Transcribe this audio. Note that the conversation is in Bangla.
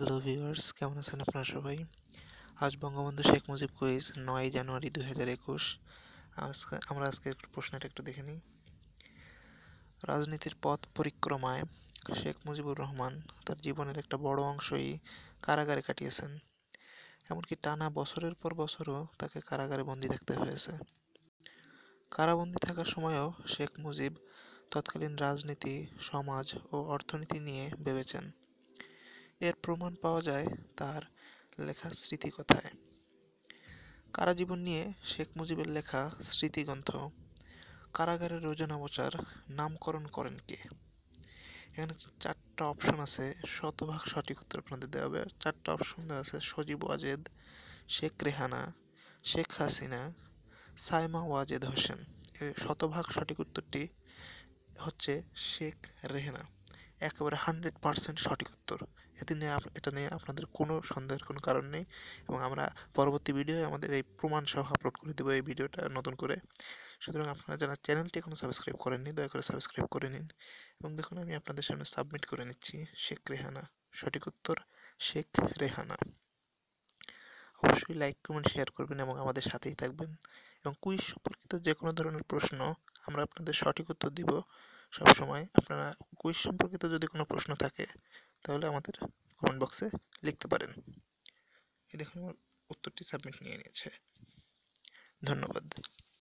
হ্যালো ভিউয়ার্স, কেমন আছেন আপনারা সবাই? আজ বঙ্গবন্ধু শেখ মুজিব কুইজ ৯ জানুয়ারি ২০২১। আজকে প্রশ্নটা একটু দেখে নিই। রাজনীতির পথ পরিক্রমায় শেখ মুজিবুর রহমান তার জীবনের একটা বড় অংশই কারাগারে কাটিয়েছেন। এমনকি টানা বছরের পর বছরও তাকে কারাগারে বন্দী থাকতে হয়েছে। কারাবন্দী থাকার সময়ও শেখ মুজিব তৎকালীন রাজনীতি, সমাজ ও অর্থনীতি নিয়ে ভেবেছেন। এর প্রমাণ পাওয়া যায় তার লেখা স্মৃতিকথায়। কারাজীবন নিয়ে শেখ মুজিবের লেখা স্মৃতিগ্রন্থ কারাগারের রোজানামচার নামকরণ করেন কে? এখানে চারটা অপশন আছে, শতভাগ সঠিক উত্তর আপনাদের দেওয়া হবে। চারটা অপশন দেওয়া আছে: সজীব ওয়াজেদ, শেখ রেহানা, শেখ হাসিনা, সাইমা ওয়াজেদ হোসেন। এর শতভাগ সঠিক উত্তরটি হচ্ছে শেখ রেহানা। একেবারে 100% সঠিক উত্তর। এটা নিয়ে আপনাদের কোনো সন্দেহের কোনো কারণ নেই, এবং আমরা পরবর্তী ভিডিওয়ে আমাদের এই প্রমাণ সহ আপলোড করে দেবো এই ভিডিওটা নতুন করে। সুতরাং আপনারা যারা চ্যানেলটি এখনো সাবস্ক্রাইব করেননি, দয়া করে সাবস্ক্রাইব করে নিন। এবং দেখুন, আমি আপনাদের সামনে সাবমিট করে নিচ্ছি শেখ রেহানা। সঠিক উত্তর শেখ রেহানা। অবশ্যই লাইক, কমেন্ট, শেয়ার করবেন এবং আমাদের সাথেই থাকবেন। এবং কুইজ সম্পর্কিত যে কোনো ধরনের প্রশ্ন আমরা আপনাদের সঠিক উত্তর দিব সবসময়। আপনারা কুইজ সম্পর্কিত যদি কোনো প্রশ্ন থাকে তাহলে আমাদের কমেন্ট বক্সে লিখতে পারেন। এই দেখুন, আমার উত্তরটি সাবমিট নিয়ে নিয়েছে। ধন্যবাদ।